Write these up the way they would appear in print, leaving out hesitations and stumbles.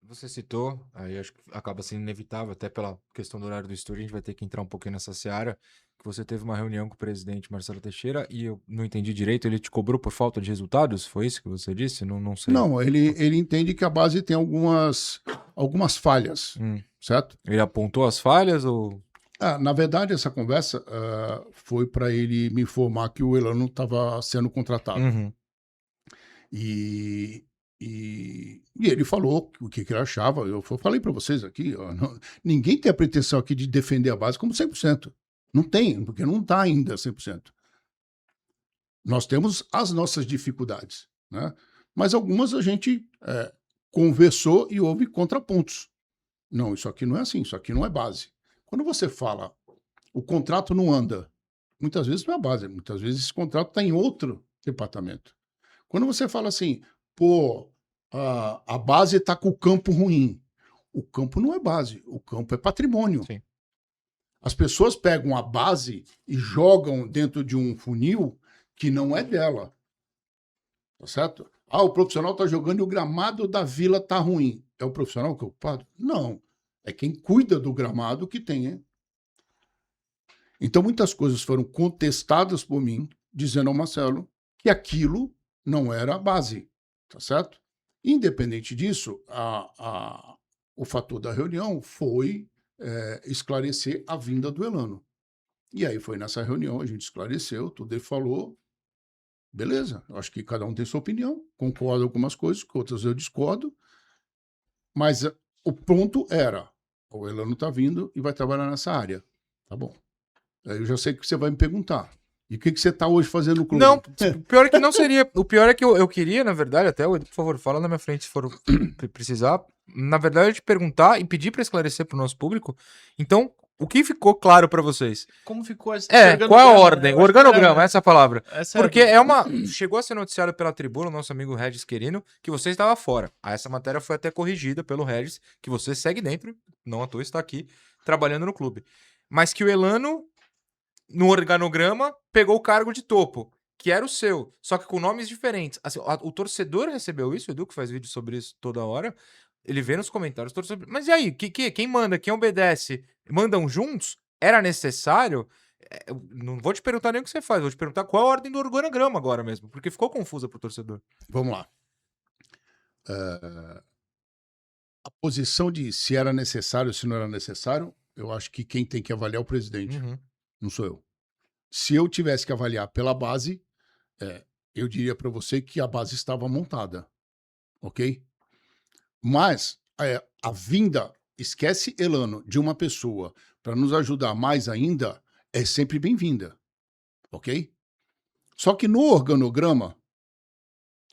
Você citou, aí acho que acaba sendo inevitável, até pela questão do horário do estúdio, a gente vai ter que entrar um pouquinho nessa seara, que você teve uma reunião com o presidente Marcelo Teixeira e eu não entendi direito, ele te cobrou por falta de resultados? Foi isso que você disse? Não, não sei. Não, ele entende que a base tem algumas falhas, Hum. certo? Ele apontou as falhas ou... Na verdade, essa conversa foi para ele me informar que o Elano estava sendo contratado. Uhum. E ele falou o que ele achava. Eu falei para vocês aqui, ó, ninguém tem a pretensão aqui de defender a base como 100%. Não tem, porque não está ainda 100%. Nós temos as nossas dificuldades, né? Mas algumas a gente conversou e houve contrapontos. Não, isso aqui não é assim, isso aqui não é base. Quando você fala, o contrato não anda, muitas vezes não é base, muitas vezes esse contrato está em outro departamento. Quando você fala assim, pô, a base está com o campo ruim, o campo não é base, o campo é patrimônio. Sim. As pessoas pegam a base e jogam dentro de um funil que não é dela. Tá certo? O profissional está jogando e o gramado da vila está ruim. É o profissional que é ocupado? Não. É quem cuida do gramado que tem, hein? Então, muitas coisas foram contestadas por mim, dizendo ao Marcelo que aquilo não era a base. Tá certo? Independente disso, o fator da reunião foi esclarecer a vinda do Elano. E aí foi nessa reunião, a gente esclareceu, tudo ele falou. Beleza, eu acho que cada um tem sua opinião, concordo com algumas coisas, com outras eu discordo, mas o ponto era, o Elano está vindo e vai trabalhar nessa área. Tá bom. Aí eu já sei que você vai me perguntar. E o que você está hoje fazendo no clube? Não, o pior é que não seria. O pior é que eu queria, na verdade, até, por favor, fala na minha frente se for precisar. Na verdade, eu te perguntar e pedir para esclarecer para o nosso público. Então, o que ficou claro para vocês? Como ficou esse Qual é a ordem? né? O organograma, essa é a palavra. Essa Porque era... é uma. Chegou a ser noticiado pela tribuna, o nosso amigo Regis Querino, que você estava fora. Essa matéria foi até corrigida pelo Regis, que você segue dentro, não à toa está aqui, trabalhando no clube. Mas que o Elano, no organograma, pegou o cargo de topo, que era o seu, só que com nomes diferentes. Assim, o torcedor recebeu isso, o Edu, que faz vídeo sobre isso toda hora. Ele vê nos comentários, torcedor, mas e aí? Quem manda? Quem obedece? Mandam juntos? Era necessário? Eu não vou te perguntar nem o que você faz, vou te perguntar qual é a ordem do organograma agora mesmo, porque ficou confusa pro torcedor. Vamos lá. A posição de se era necessário ou se não era necessário, eu acho que quem tem que avaliar é o presidente, não sou eu. Se eu tivesse que avaliar pela base, eu diria para você que a base estava montada, ok? Mas a vinda, esquece Elano, de uma pessoa para nos ajudar mais ainda, é sempre bem-vinda, ok? Só que no organograma,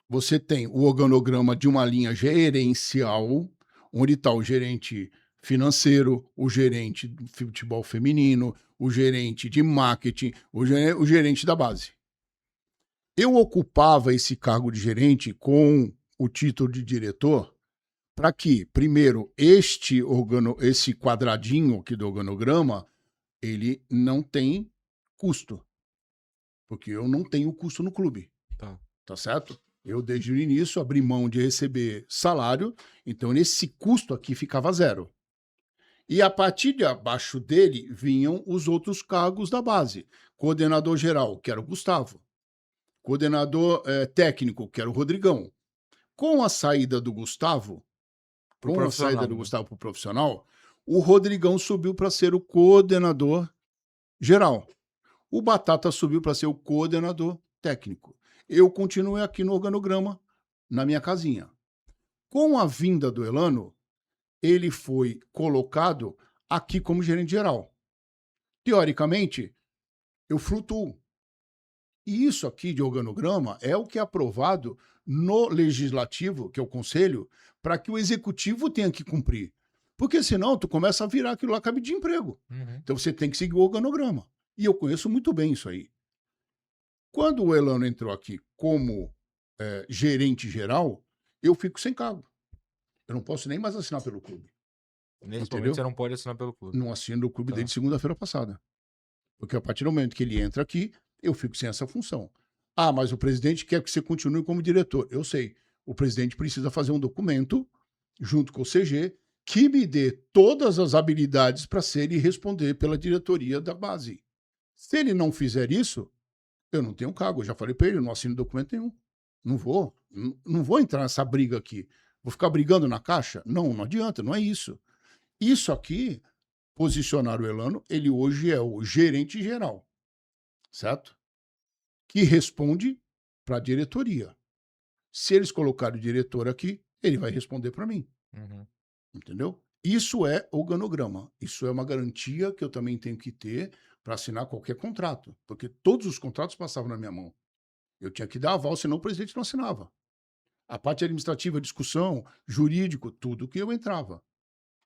você tem o organograma de uma linha gerencial, onde está o gerente financeiro, o gerente do futebol feminino, o gerente de marketing, o gerente da base. Eu ocupava esse cargo de gerente com o título de diretor para que, primeiro, esse quadradinho aqui do organograma, ele não tem custo. Porque eu não tenho custo no clube. Tá certo? Eu, desde o início, abri mão de receber salário, então esse custo aqui ficava zero. E a partir de abaixo dele vinham os outros cargos da base. Coordenador geral, que era o Gustavo. Coordenador técnico, que era o Rodrigão. Com a saída do Gustavo, para o profissional, o Rodrigão subiu para ser o coordenador geral. O Batata subiu para ser o coordenador técnico. Eu continuei aqui no organograma, na minha casinha. Com a vinda do Elano, ele foi colocado aqui como gerente geral. Teoricamente, eu flutuo. E isso aqui de organograma é o que é aprovado no legislativo, que é o conselho, para que o executivo tenha que cumprir. Porque senão tu começa a virar aquilo lá cabe de emprego. Então você tem que seguir o organograma. E eu conheço muito bem isso aí. Quando o Elano entrou aqui como gerente geral, eu fico sem cargo. Eu não posso nem mais assinar pelo clube. Nesse momento você não pode assinar pelo clube. Não assino o clube desde segunda-feira passada. Porque a partir do momento que ele entra aqui, eu fico sem essa função. Mas o presidente quer que você continue como diretor. Eu sei. O presidente precisa fazer um documento junto com o CG, que me dê todas as habilidades para ser e responder pela diretoria da base. Se ele não fizer isso, eu não tenho cargo. Eu já falei para ele, eu não assino documento nenhum. Não vou. Não vou entrar nessa briga aqui. Vou ficar brigando na caixa? Não, não adianta, não é isso. Isso aqui, posicionar o Elano, ele hoje é o gerente geral, certo? Que responde para a diretoria. Se eles colocarem o diretor aqui, ele vai responder para mim. Uhum. Entendeu? Isso é organograma. Isso é uma garantia que eu também tenho que ter para assinar qualquer contrato. Porque todos os contratos passavam na minha mão. Eu tinha que dar aval, senão o presidente não assinava. A parte administrativa, discussão, jurídico, tudo que eu entrava.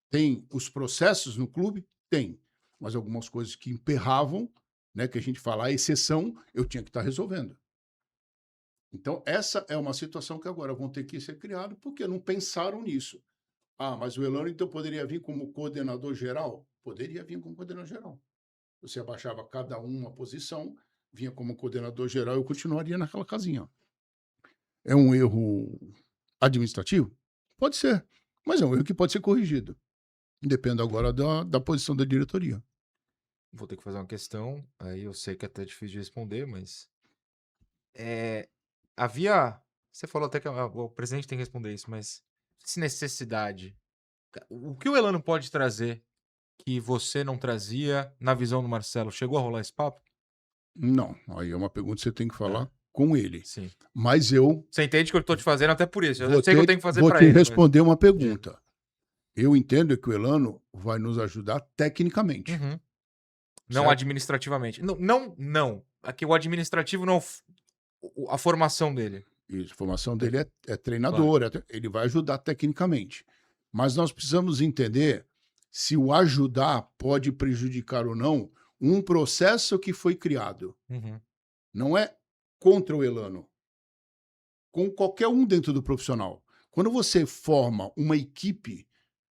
Tem os processos no clube? Tem. Mas algumas coisas que emperravam, né, que a gente fala a exceção, eu tinha que estar resolvendo. Então, essa é uma situação que agora vão ter que ser criada, porque não pensaram nisso. Ah, mas o Elano, então, poderia vir como coordenador geral? Poderia vir como coordenador geral. Você abaixava cada uma posição, vinha como coordenador geral, eu continuaria naquela casinha. É um erro administrativo? Pode ser, mas é um erro que pode ser corrigido. Depende agora da posição da diretoria. Vou ter que fazer uma questão, aí eu sei que é até difícil de responder, mas... havia... Você falou até que o presidente tem que responder isso, mas... Se necessidade... O que o Elano pode trazer que você não trazia na visão do Marcelo? Chegou a rolar esse papo? Não, aí é uma pergunta que você tem que falar com ele. Sim. Mas eu... Você entende que eu tô te fazendo até por isso. Eu sei que eu tenho que fazer para ele. Vou te mas... responder uma pergunta. Eu entendo que o Elano vai nos ajudar tecnicamente. Uhum. Não certo? administrativamente. Não. Aqui o administrativo não... A formação dele. Isso, a formação dele é treinador, Claro. ele vai ajudar tecnicamente. Mas nós precisamos entender se o ajudar pode prejudicar ou não um processo que foi criado. Uhum. Não é contra o Elano. Com qualquer um dentro do profissional. Quando você forma uma equipe,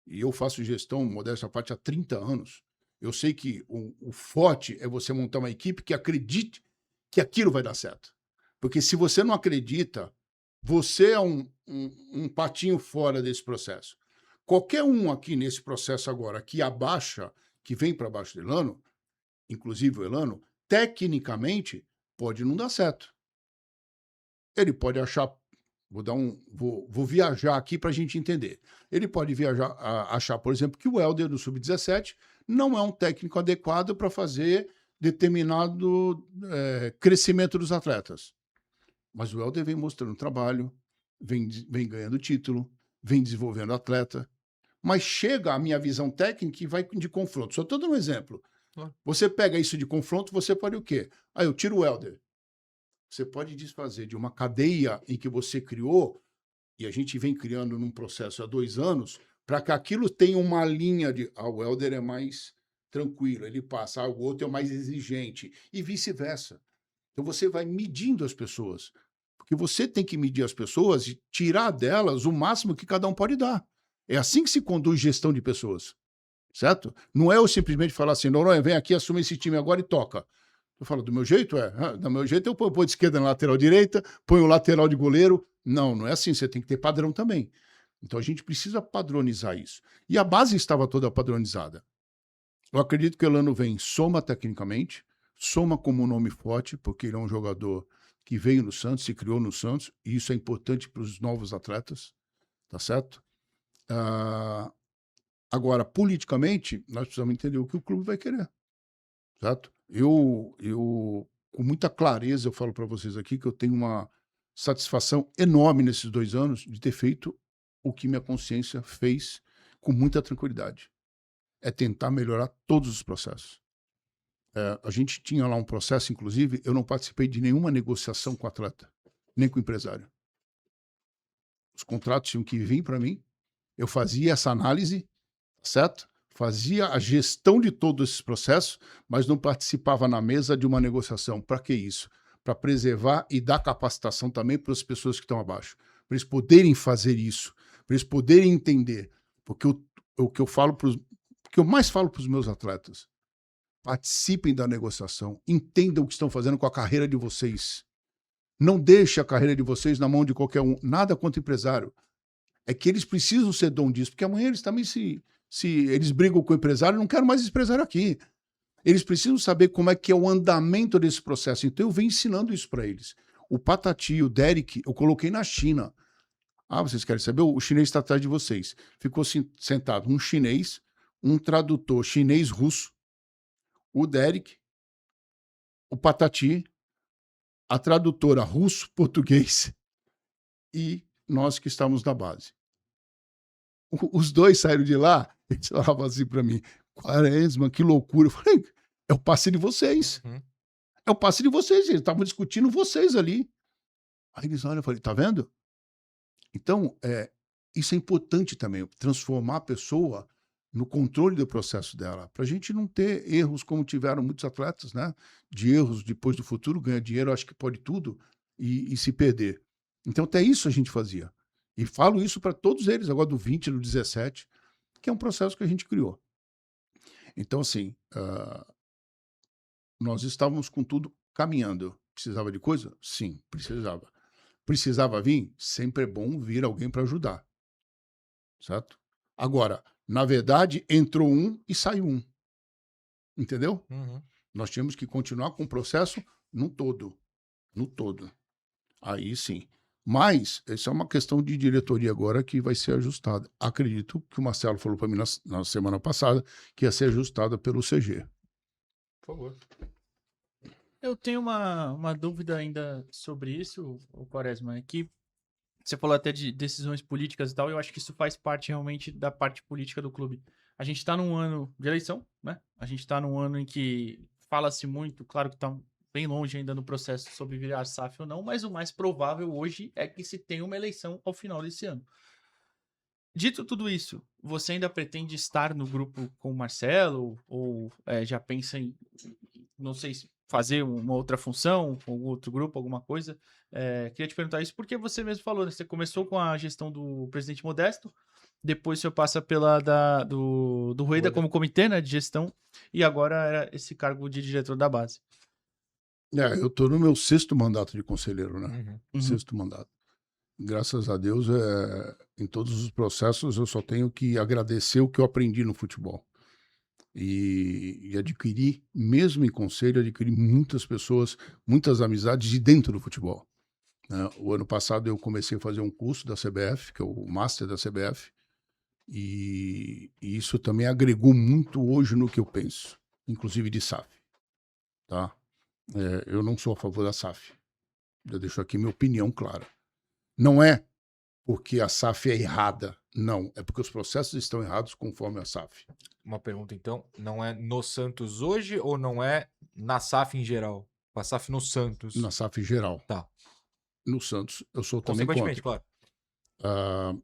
e eu faço gestão, modéstia à parte, há 30 anos, eu sei que o forte é você montar uma equipe que acredite que aquilo vai dar certo. Porque se você não acredita, você é um patinho fora desse processo. Qualquer um aqui nesse processo agora que abaixa, que vem para baixo do Elano, inclusive o Elano, tecnicamente pode não dar certo. Ele pode achar, vou viajar aqui para a gente entender. Ele pode achar, por exemplo, que o Helder do Sub-17 não é um técnico adequado para fazer determinado crescimento dos atletas. Mas o Helder vem mostrando trabalho, vem ganhando título, vem desenvolvendo atleta. Mas chega a minha visão técnica e vai de confronto. Só estou dando um exemplo. Você pega isso de confronto, você pode o quê? Eu tiro o Helder. Você pode desfazer de uma cadeia em que você criou, e a gente vem criando num processo há 2 anos, para que aquilo tenha uma linha de... o Helder é mais tranquilo, ele passa, o outro é mais exigente, e vice-versa. Então você vai medindo as pessoas. Porque você tem que medir as pessoas e tirar delas o máximo que cada um pode dar. É assim que se conduz gestão de pessoas. Certo? Não é eu simplesmente falar assim, Noronha, vem aqui, assume esse time agora e toca. Eu falo, do meu jeito? Do meu jeito eu ponho de esquerda na lateral direita, ponho o lateral de goleiro. Não, não é assim, você tem que ter padrão também. Então a gente precisa padronizar isso. E a base estava toda padronizada. Eu acredito que o Elano vem, soma tecnicamente, soma como nome forte, porque ele é um jogador que veio no Santos, se criou no Santos, e isso é importante para os novos atletas, tá certo? Agora, politicamente, nós precisamos entender o que o clube vai querer, certo? Eu com muita clareza, eu falo para vocês aqui que eu tenho uma satisfação enorme nesses 2 anos de ter feito o que minha consciência fez com muita tranquilidade. É tentar melhorar todos os processos. A gente tinha lá um processo, inclusive, eu não participei de nenhuma negociação com o atleta, nem com o empresário. Os contratos tinham que vir para mim, eu fazia essa análise, certo? Fazia a gestão de todos esses processos, mas não participava na mesa de uma negociação. Para que isso? Para preservar e dar capacitação também para as pessoas que estão abaixo, para eles poderem fazer isso, para eles poderem entender. Porque o que eu falo o que eu mais falo para os meus atletas, participem da negociação, entendam o que estão fazendo com a carreira de vocês. Não deixe a carreira de vocês na mão de qualquer um. Nada contra o empresário. É que eles precisam ser dono disso, porque amanhã eles também se eles brigam com o empresário, não quero mais empresário aqui. Eles precisam saber como é que é o andamento desse processo. Então eu venho ensinando isso para eles. O Patati, o Derek, eu coloquei na China. Ah, vocês querem saber? O chinês está atrás de vocês. Ficou sentado um chinês, um tradutor chinês-russo, o Derek, o Patati, a tradutora russo-português e nós que estamos na base. Os dois saíram de lá, eles falavam assim para mim, Quaresma, que loucura. Eu falei, é o passe de vocês. Uhum. É o passe de vocês. Eles estavam discutindo vocês ali. Aí eles olham e falei, tá vendo? Então, isso é importante também, transformar a pessoa no controle do processo dela, para a gente não ter erros como tiveram muitos atletas, né? De erros depois do futuro, ganha dinheiro, acho que pode tudo, e se perder. Então, até isso a gente fazia. E falo isso para todos eles, agora do 20, do 17, que é um processo que a gente criou. Então, assim, nós estávamos com tudo caminhando. Precisava de coisa? Sim, precisava. Precisava vir? Sempre é bom vir alguém para ajudar. Certo? Agora, na verdade, entrou um e saiu um. Entendeu? Uhum. Nós tínhamos que continuar com o processo no todo. No todo. Aí sim. Mas, essa é uma questão de diretoria agora que vai ser ajustada. Acredito que o Marcelo falou para mim na semana passada que ia ser ajustada pelo CG. Por favor. Eu tenho uma dúvida ainda sobre isso, o Quaresma, é que você falou até de decisões políticas e tal, eu acho que isso faz parte realmente da parte política do clube. A gente está num ano de eleição, né? A gente está num ano em que fala-se muito, claro que está bem longe ainda no processo sobre virar SAF ou não, mas o mais provável hoje é que se tenha uma eleição ao final desse ano. Dito tudo isso, você ainda pretende estar no grupo com o Marcelo? Ou já pensa em, não sei, se fazer uma outra função, com outro grupo, alguma coisa? Queria te perguntar isso porque você mesmo falou, né? Você começou com a gestão do presidente Modesto, depois você passa pela do Rueda como comitê, né, de gestão, e agora era esse cargo de diretor da base. Eu estou no meu 6º mandato de conselheiro, né? Uhum. 6º mandato. Graças a Deus, em todos os processos, eu só tenho que agradecer o que eu aprendi no futebol. E adquiri, mesmo em conselho, adquiri muitas pessoas, muitas amizades de dentro do futebol. Né? O ano passado eu comecei a fazer um curso da CBF, que é o Master da CBF, e isso também agregou muito hoje no que eu penso, inclusive de SAF. Tá? Eu não sou a favor da SAF. Eu deixo aqui minha opinião clara. Não é porque a SAF é errada. Não, é porque os processos estão errados conforme a SAF. Uma pergunta, então. Não é no Santos hoje ou não é na SAF em geral? A SAF no Santos. Na SAF geral. Tá. No Santos, eu sou também contra. Claro.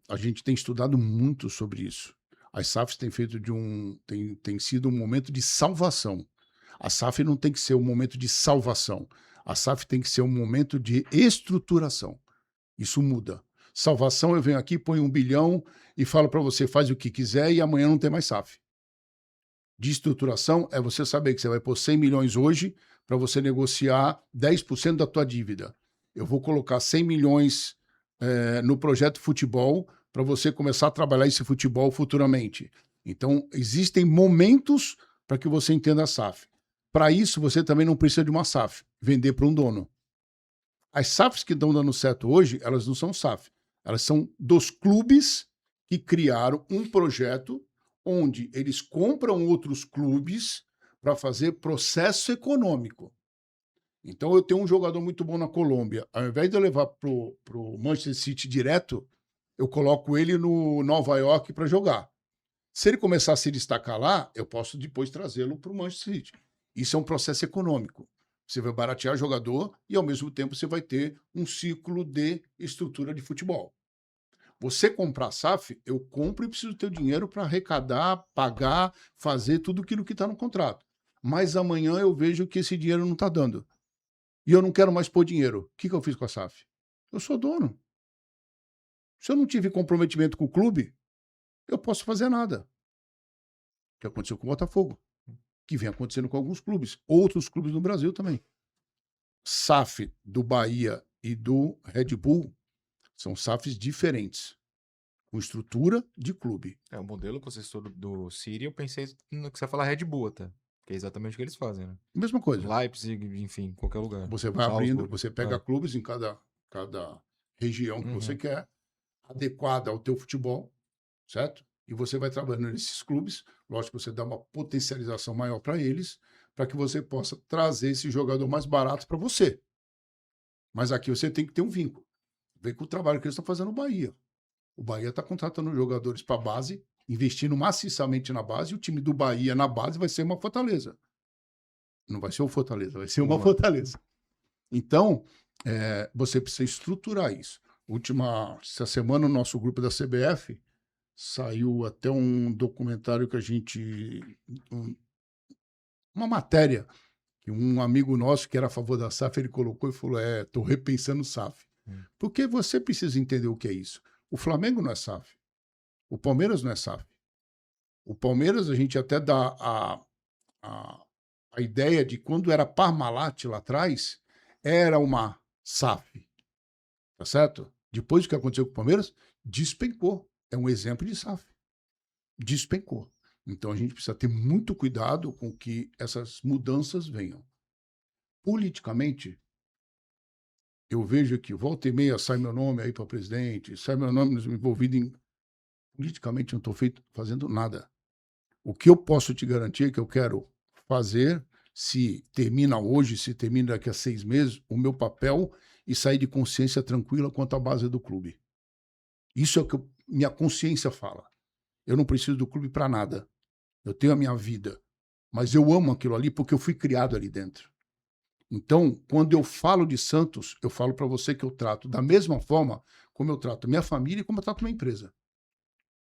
A gente tem estudado muito sobre isso. As SAFs têm feito tem sido um momento de salvação. A SAF não tem que ser um momento de salvação. A SAF tem que ser um momento de estruturação. Isso muda. Salvação, eu venho aqui, ponho 1 bilhão e falo para você, faz o que quiser e amanhã não tem mais SAF. De estruturação é você saber que você vai pôr 100 milhões hoje para você negociar 10% da tua dívida. Eu vou colocar 100 milhões no projeto futebol para você começar a trabalhar esse futebol futuramente. Então, existem momentos para que você entenda a SAF. Para isso, você também não precisa de uma SAF, vender para um dono. As SAFs que estão dando certo hoje, elas não são SAF. Elas são dos clubes que criaram um projeto onde eles compram outros clubes para fazer processo econômico. Então, eu tenho um jogador muito bom na Colômbia. Ao invés de eu levar para o Manchester City direto, eu coloco ele no Nova York para jogar. Se ele começar a se destacar lá, eu posso depois trazê-lo para o Manchester City. Isso é um processo econômico. Você vai baratear jogador e, ao mesmo tempo, você vai ter um ciclo de estrutura de futebol. Você comprar SAF, eu compro e preciso ter o dinheiro para arrecadar, pagar, fazer tudo aquilo que está no contrato. Mas amanhã eu vejo que esse dinheiro não está dando. E eu não quero mais pôr dinheiro. O que eu fiz com a SAF? Eu sou dono. Se eu não tive comprometimento com o clube, eu posso fazer nada. O que aconteceu com o Botafogo. Que vem acontecendo com alguns clubes. Outros clubes no Brasil também. SAF do Bahia e do Red Bull são SAFs diferentes. com estrutura de clube. O modelo que você citou do City, eu pensei no que você fala Red Bull, até. Que é exatamente o que eles fazem, né? Mesma coisa. Leipzig, enfim, qualquer lugar. Você vai abrindo, Salzburg. você pega clubes em cada região que você quer, adequada ao teu futebol, certo? E você vai trabalhando nesses clubes, lógico que você dá uma potencialização maior para eles, para que você possa trazer esse jogador mais barato para você. Mas aqui você tem que ter um vínculo. Vem com o trabalho que eles estão fazendo no Bahia. O Bahia está contratando jogadores para a base, investindo maciçamente na base, e o time do Bahia na base vai ser uma Fortaleza. Não vai ser o Fortaleza, vai ser uma Fortaleza. Então, você precisa estruturar isso. Essa semana, no nosso grupo da CBF, saiu até um documentário que a gente... uma matéria que um amigo nosso, que era a favor da SAF, ele colocou e falou, estou repensando SAF. Porque você precisa entender o que é isso. O Flamengo não é SAF. O Palmeiras não é SAF. O Palmeiras, a gente até dá a ideia de quando era Parmalat lá atrás, era uma SAF. Tá certo? Depois do que aconteceu com o Palmeiras, despencou. É um exemplo de SAF. Despencou. Então a gente precisa ter muito cuidado com que essas mudanças venham. Politicamente, eu vejo que volta e meia sai meu nome aí para presidente, sai meu nome envolvido em... Politicamente, eu não estou fazendo nada. O que eu posso te garantir é que eu quero fazer, se termina hoje, se termina daqui a 6 meses, o meu papel e sair de consciência tranquila quanto à base do clube. Isso é o que minha consciência fala. Eu não preciso do clube para nada. Eu tenho a minha vida. Mas eu amo aquilo ali porque eu fui criado ali dentro. Então, quando eu falo de Santos, eu falo para você que eu trato da mesma forma como eu trato minha família e como eu trato minha empresa.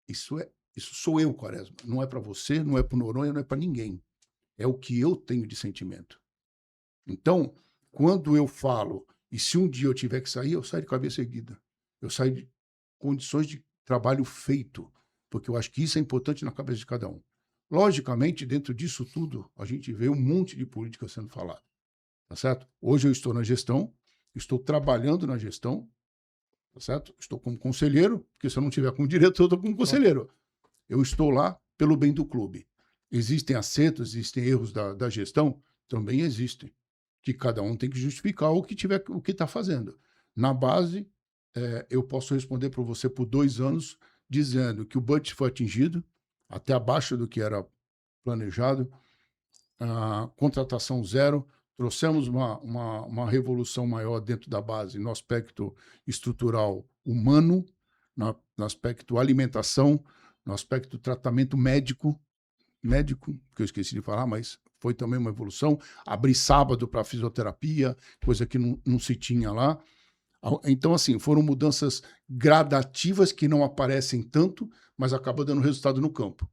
Isso sou eu, Quaresma. Não é para você, não é para o Noronha, não é para ninguém. É o que eu tenho de sentimento. Então, quando eu falo, e se um dia eu tiver que sair, eu saio de cabeça erguida. Eu saio de condições de trabalho feito, porque eu acho que isso é importante na cabeça de cada um. Logicamente, dentro disso tudo, a gente vê um monte de política sendo falada. Tá certo? Hoje eu estou na gestão, estou trabalhando na gestão, tá certo? Estou como conselheiro, porque se eu não tiver como diretor, eu estou como conselheiro. Eu estou lá pelo bem do clube. Existem acertos, existem erros da gestão? Também existem. Que cada um tem que justificar o que está fazendo. Na base, eu posso responder para você por 2 anos, dizendo que o budget foi atingido, até abaixo do que era planejado, a contratação zero, trouxemos uma revolução maior dentro da base, no aspecto estrutural humano, no aspecto alimentação, no aspecto tratamento médico, que eu esqueci de falar, mas foi também uma evolução. Abrir sábado para fisioterapia, coisa que não se tinha lá. Então, assim, foram mudanças gradativas que não aparecem tanto, mas acabam dando resultado no campo.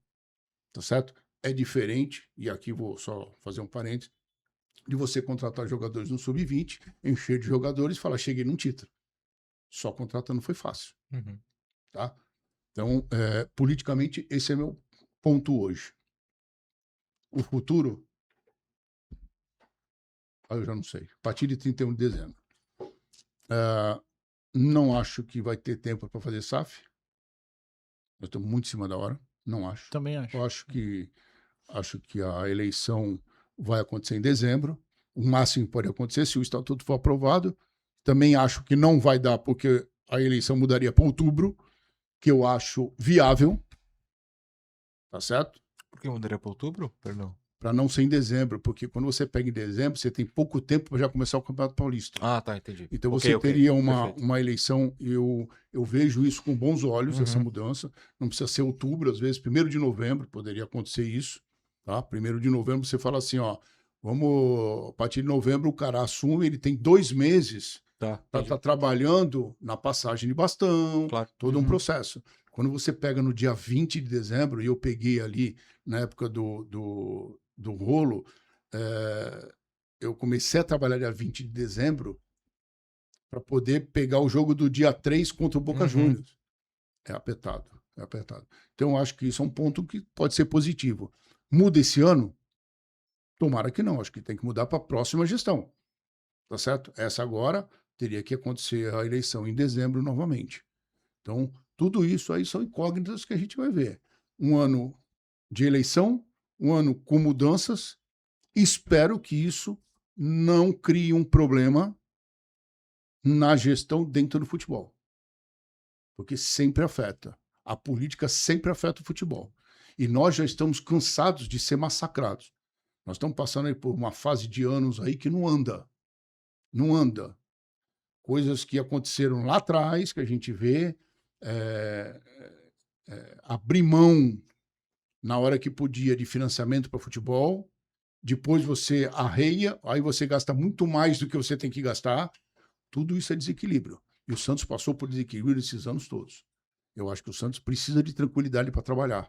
Tá certo? É diferente, e aqui vou só fazer um parênteses, de você contratar jogadores no sub-20, encher de jogadores e falar, cheguei num título. Só contratando foi fácil. Tá? Então, politicamente, esse é meu ponto hoje. O futuro, eu já não sei. A partir de 31 de dezembro. Não acho que vai ter tempo para fazer SAF. Eu estou muito em cima da hora. Não acho. Também acho. Eu acho que a eleição vai acontecer em dezembro. O máximo que pode acontecer se o estatuto for aprovado. Também acho que não vai dar, porque a eleição mudaria para outubro, que eu acho viável. Tá certo? Por que mudaria para outubro? Perdão. Para não ser em dezembro, porque quando você pega em dezembro, você tem pouco tempo para já começar o Campeonato Paulista. Ah, tá, entendi. Então você teria uma eleição, eu vejo isso com bons olhos, essa mudança. Não precisa ser outubro, às vezes 1º de novembro poderia acontecer isso. Tá? 1º de novembro você fala assim, ó, a partir de novembro o cara assume, ele tem 2 meses para estar trabalhando na passagem de bastão, todo um processo. Quando você pega no dia 20 de dezembro, e eu peguei ali na época do rolo, eu comecei a trabalhar dia 20 de dezembro para poder pegar o jogo do dia 3 contra o Boca Juniors. É apertado. Então, eu acho que isso é um ponto que pode ser positivo. Muda esse ano? Tomara que não. Acho que tem que mudar para a próxima gestão. Tá certo? Essa agora teria que acontecer a eleição em dezembro novamente. Então, Tudo isso aí são incógnitas que a gente vai ver. Um ano de eleição, um ano com mudanças. Espero que isso não crie um problema na gestão dentro do futebol. Porque sempre afeta. A política sempre afeta o futebol. E nós já estamos cansados de ser massacrados. Nós estamos passando aí por uma fase de anos aí que não anda. Não anda. Coisas que aconteceram lá atrás, que a gente vê, abrir mão na hora que podia de financiamento para futebol, depois você arreia, aí você gasta muito mais do que você tem que gastar. Tudo isso é desequilíbrio. E o Santos passou por desequilíbrio esses anos todos. Eu acho que o Santos precisa de tranquilidade para trabalhar.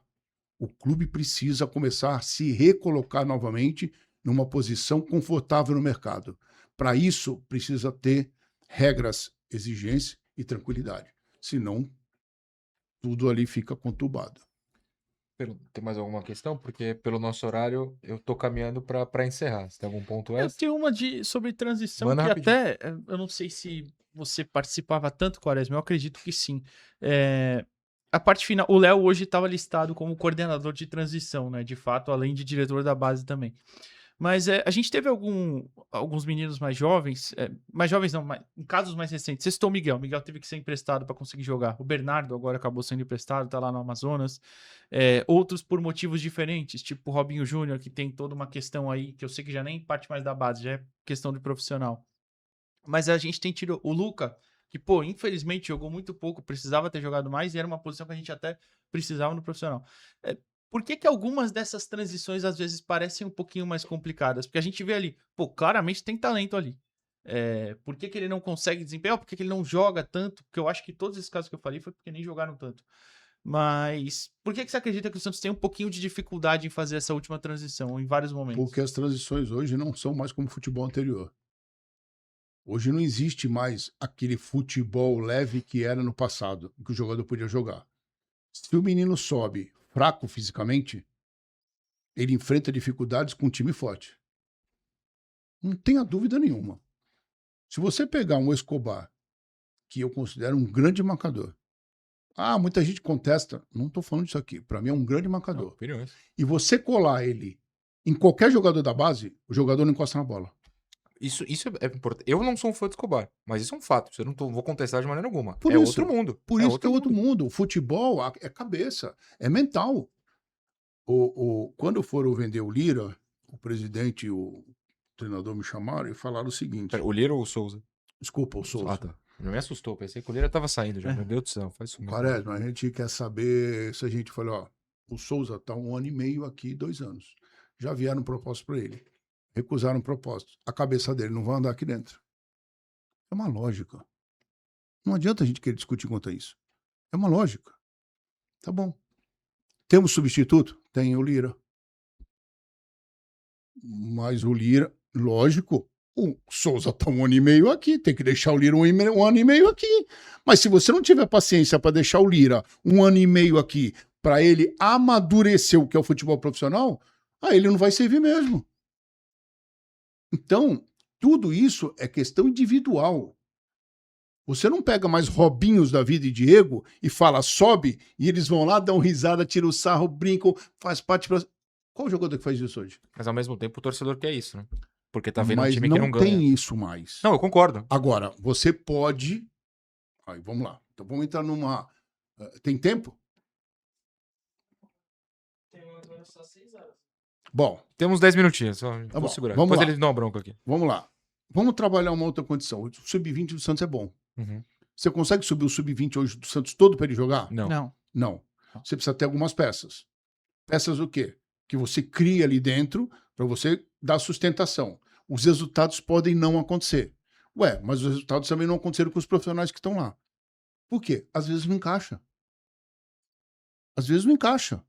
O clube precisa começar a se recolocar novamente numa posição confortável no mercado. Para isso, precisa ter regras, exigência e tranquilidade. Senão, tudo ali fica conturbado. Tem mais alguma questão? Porque pelo nosso horário, eu tô caminhando para encerrar. Você tem algum ponto Eu extra? tenho uma sobre transição Manda que rapidinho. até, eu não sei se você participava tanto, Quaresma, eu acredito que sim. A parte final, o Léo hoje estava listado como coordenador de transição, né? De fato, além de diretor da base também. Mas a gente teve alguns meninos mais jovens não, em casos mais recentes. Você citou o Miguel. O Miguel teve que ser emprestado para conseguir jogar. O Bernardo agora acabou sendo emprestado, tá lá no Amazonas. Outros por motivos diferentes, tipo o Robinho Júnior, que tem toda uma questão aí, que eu sei que já nem parte mais da base, já é questão de profissional. Mas a gente tem tido o Luca, que, pô, infelizmente jogou muito pouco, precisava ter jogado mais, e era uma posição que a gente até precisava no profissional. Por que algumas dessas transições às vezes parecem um pouquinho mais complicadas? Porque a gente vê ali, pô, claramente tem talento ali. Por que ele não consegue desempenhar? Por que ele não joga tanto? Porque eu acho que todos esses casos que eu falei foi porque nem jogaram tanto. Mas por que você acredita que o Santos tem um pouquinho de dificuldade em fazer essa última transição em vários momentos? Porque as transições hoje não são mais como o futebol anterior. Hoje não existe mais aquele futebol leve que era no passado, que o jogador podia jogar. Se o menino sobe fraco fisicamente, ele enfrenta dificuldades com um time forte. Não tenha dúvida nenhuma. Se você pegar um Escobar, que eu considero um grande marcador. Muita gente contesta. Não estou falando disso aqui. Para mim é um grande marcador. Não, opiniões. E você colar ele em qualquer jogador da base, o jogador não encosta na bola. Isso é importante. Eu não sou um fã de Escobar, mas isso é um fato. Eu não vou contestar de maneira alguma. Por é isso, outro mundo. Por isso que é outro mundo. O futebol é cabeça, é mental. Quando foram vender o Lira, o presidente e o treinador me chamaram e falaram o seguinte. Pera, o Lira ou o Souza? Desculpa, o Souza. Tá. Não me assustou. Pensei que o Lira tava saindo já. Meu Deus do céu, faz isso mesmo. Quaresma, a gente quer saber se a gente falou, o Souza tá 1 ano e meio aqui, 2 anos. Já vieram propostas para ele. Recusaram propósito. A cabeça dele não vai andar aqui dentro. É uma lógica. Não adianta a gente querer discutir quanto a isso. É uma lógica. Tá bom. Temos substituto? Tem o Lira. Mas o Lira, lógico, o Souza está 1 ano e meio aqui, tem que deixar o Lira 1 ano e meio aqui. Mas se você não tiver paciência para deixar o Lira 1 ano e meio aqui, para ele amadurecer o que é o futebol profissional, aí ele não vai servir mesmo. Então, tudo isso é questão individual. Você não pega mais Robinhos da vida e Diego e fala, sobe, e eles vão lá, dão risada, tiram o sarro, brincam, faz parte... Qual jogador que faz isso hoje? Mas ao mesmo tempo o torcedor quer isso, né? Porque tá vendo um time não que não ganha. tem isso mais. Não, eu concordo. Agora, você pode... Aí, vamos lá. Então vamos entrar numa... Tem tempo? Tem agora só 6 horas. Bom. Temos 10 minutinhos, só vou segurar. Vamos Depois lá. eles dão uma bronca aqui. Vamos lá. Vamos trabalhar uma outra condição. O sub-20 do Santos é bom. Uhum. Você consegue subir o sub-20 hoje do Santos todo para ele jogar? Não. Você precisa ter algumas peças. Peças o quê? Que você cria ali dentro para você dar sustentação. Os resultados podem não acontecer. Mas os resultados também não aconteceram com os profissionais que estão lá. Por quê? Às vezes não encaixa. Às vezes não encaixa.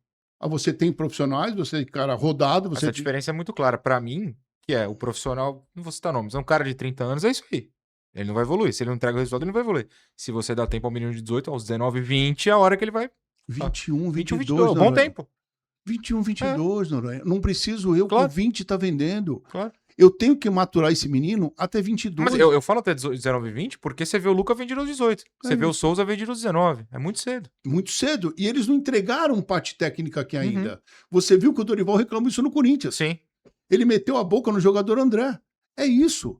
Você tem profissionais, você tem cara rodado. Essa diferença é muito clara. Para mim, que é o profissional, não vou citar nomes, é um cara de 30 anos, é isso aí. Ele não vai evoluir. Se ele não entrega o resultado, ele não vai evoluir. Se você dá tempo ao menino de 18, aos 19, 20, é a hora que ele vai... 21, 22, bom tempo. 21, 22, Noronha. Não preciso eu com 20 tá vendendo. Claro. Eu tenho que maturar esse menino até 22. Mas eu falo até 19 e 20 porque você vê o Luca vendido aos 18. Você vê o isso. Souza vendido aos 19. É muito cedo. Muito cedo. E eles não entregaram parte técnica aqui Uhum. ainda. Você viu que o Dorival reclamou isso no Corinthians. Sim. Ele meteu a boca no jogador André. É isso.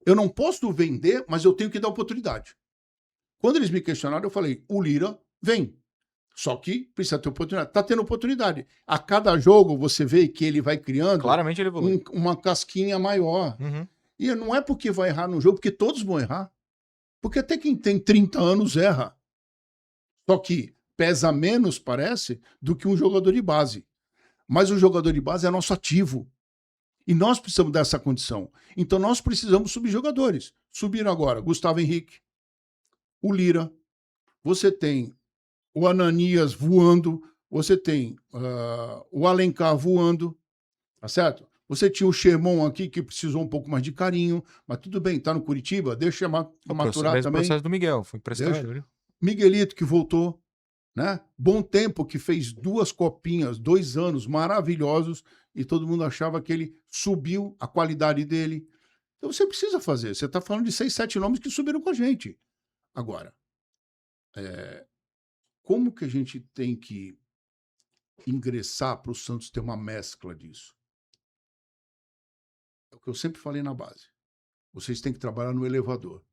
Eu não posso vender, mas eu tenho que dar oportunidade. Quando eles me questionaram, eu falei, o Lira vem. Só que precisa ter oportunidade. Tá tendo oportunidade. A cada jogo você vê que ele vai criando Claramente ele evolui. uma casquinha maior. Uhum. E não é porque vai errar no jogo, porque todos vão errar. Porque até quem tem 30 anos erra. Só que pesa menos, parece, do que um jogador de base. Mas o jogador de base é nosso ativo. E nós precisamos dessa condição. Então nós precisamos subir jogadores. Subiram agora Gustavo Henrique, o Lira, você tem o Ananias voando, você tem o Alencar voando, tá certo? Você tinha o Sherman aqui que precisou um pouco mais de carinho, mas tudo bem, tá no Curitiba, deixa eu maturar Mesmo também. processo do Miguel, foi emprestado. Né? Miguelito que voltou, né? Bom tempo que fez 2 copinhas, 2 anos maravilhosos e todo mundo achava que ele subiu a qualidade dele. Então você precisa fazer. Você está falando de 6, 7 nomes que subiram com a gente. Agora, como que a gente tem que ingressar para o Santos ter uma mescla disso? É o que eu sempre falei na base. Vocês têm que trabalhar no elevador.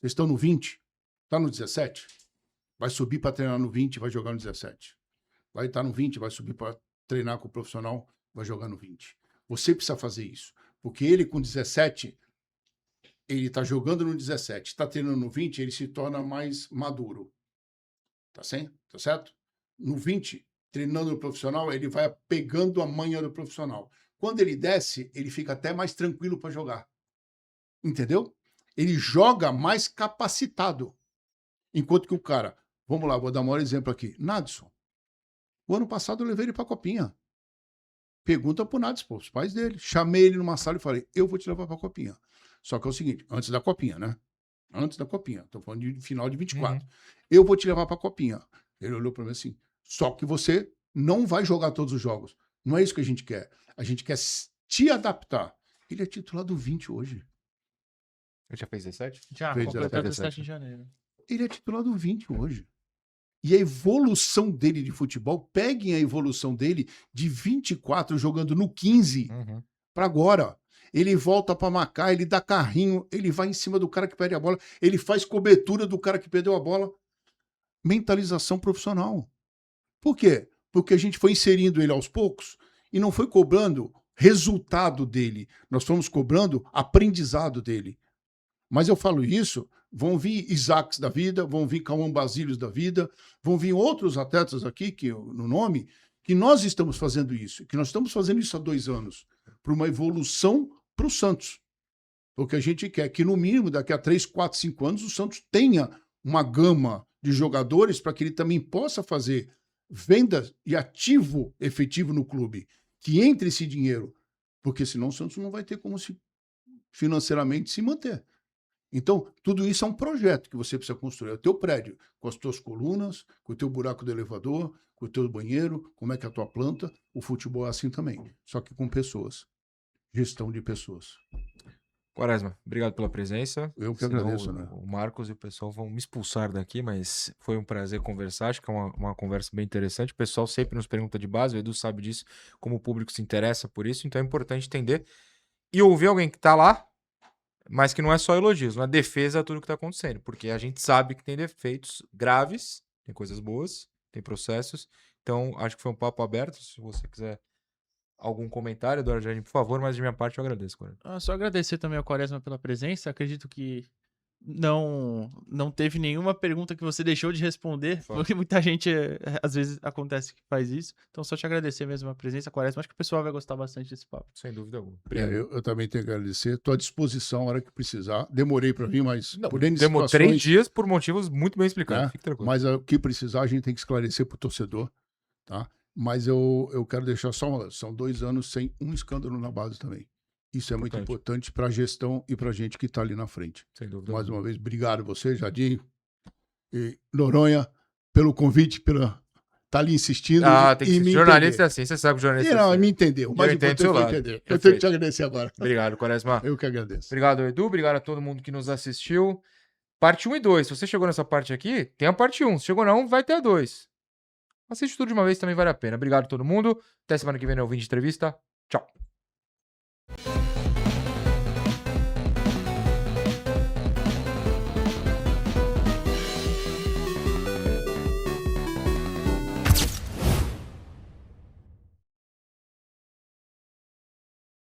Vocês estão no 20? Está no 17? Vai subir para treinar no 20 e vai jogar no 17. Vai estar no 20, vai subir para treinar com o profissional, vai jogar no 20. Você precisa fazer isso. Porque ele com 17, ele está jogando no 17, está treinando no 20, ele se torna mais maduro. Tá certo? No 20, treinando no profissional, ele vai pegando a manha do profissional. Quando ele desce, ele fica até mais tranquilo para jogar. Entendeu? Ele joga mais capacitado. Enquanto que o cara, vamos lá, vou dar um maior exemplo aqui. Nadson. O ano passado eu levei ele para a Copinha. Pergunta pro Nadson, os pais dele. Chamei ele numa sala e falei, eu vou te levar para a Copinha. Só que é o seguinte, antes da Copinha, né? Antes da Copinha. Estou falando de final de 24. Eu vou te levar para a Copinha. Ele olhou para mim assim, só que você não vai jogar todos os jogos. Não é isso que a gente quer. A gente quer te adaptar. Ele é titular do 20 hoje. Ele já fez 17? Já, Fez completou 17 17 em janeiro. Ele é titular do 20 hoje. E a evolução dele de futebol, peguem a evolução dele de 24 jogando no 15 para agora. Ele volta para marcar, ele dá carrinho, ele vai em cima do cara que perde a bola, ele faz cobertura do cara que perdeu a bola. Mentalização profissional. Por quê? Porque a gente foi inserindo ele aos poucos e não foi cobrando resultado dele. Nós fomos cobrando aprendizado dele. Mas eu falo isso, vão vir Isaacs da vida, vão vir Cauã Basílios da vida, vão vir outros atletas aqui, que no nome, que nós estamos fazendo isso, que nós estamos fazendo isso há 2 anos, para uma evolução para o Santos. Porque a gente quer que, no mínimo, daqui a 3, 4, 5 anos, o Santos tenha uma gama de jogadores para que ele também possa fazer venda e ativo efetivo no clube, que entre esse dinheiro, porque senão o Santos não vai ter como financeiramente se manter. Então, tudo isso é um projeto que você precisa construir. É o teu prédio, com as tuas colunas, com o teu buraco do elevador, com o teu banheiro, como é que é a tua planta. O futebol é assim também, só que com pessoas. Gestão de pessoas. Quaresma, obrigado pela presença. Eu que Senão agradeço, né? O Marcos e o pessoal vão me expulsar daqui, mas foi um prazer conversar. Acho que é uma conversa bem interessante. O pessoal sempre nos pergunta de base, o Edu sabe disso, como o público se interessa por isso, então é importante entender e ouvir alguém que tá lá, mas que não é só elogios, não é defesa a tudo que tá acontecendo, porque a gente sabe que tem defeitos graves, tem coisas boas, tem processos. Então, acho que foi um papo aberto. Se você quiser algum comentário, Eduardo Jardim, por favor, mas de minha parte eu agradeço. Só agradecer também ao Quaresma pela presença. Acredito que não teve nenhuma pergunta que você deixou de responder, porque muita gente, às vezes, acontece que faz isso. Então, só te agradecer mesmo a presença, Quaresma. Acho que o pessoal vai gostar bastante desse papo. Sem dúvida alguma. Eu também tenho que agradecer. Estou à disposição a hora que precisar. Demorei para vir, mas Não, por N demorou situações, 3 dias por motivos muito bem explicados. Fique tranquilo. mas o que precisar a gente tem que esclarecer para o torcedor, tá? Mas eu quero deixar são 2 anos sem um escândalo na base também. Isso é muito importante para a gestão e para a gente que está ali na frente. Sem dúvida. Mais uma vez, obrigado a você, Jardim e Noronha, pelo convite, pela estar tá ali insistindo tem que e ser me jornalista entender. assim, você sabe que jornalista E é não, assim. me entendeu. O mais Eu entendo importante seu foi lado. entender. Eu Perfeito. tenho que te agradecer agora. Obrigado, Quaresma. Eu que agradeço. Obrigado, Edu. Obrigado a todo mundo que nos assistiu. Parte 1 e 2. Se você chegou nessa parte aqui, tem a parte 1. Se chegou na 1, vai ter a 2. Assiste tudo de uma vez, também vale a pena. Obrigado a todo mundo. Até semana que vem no Ouvinte Entrevista. Tchau.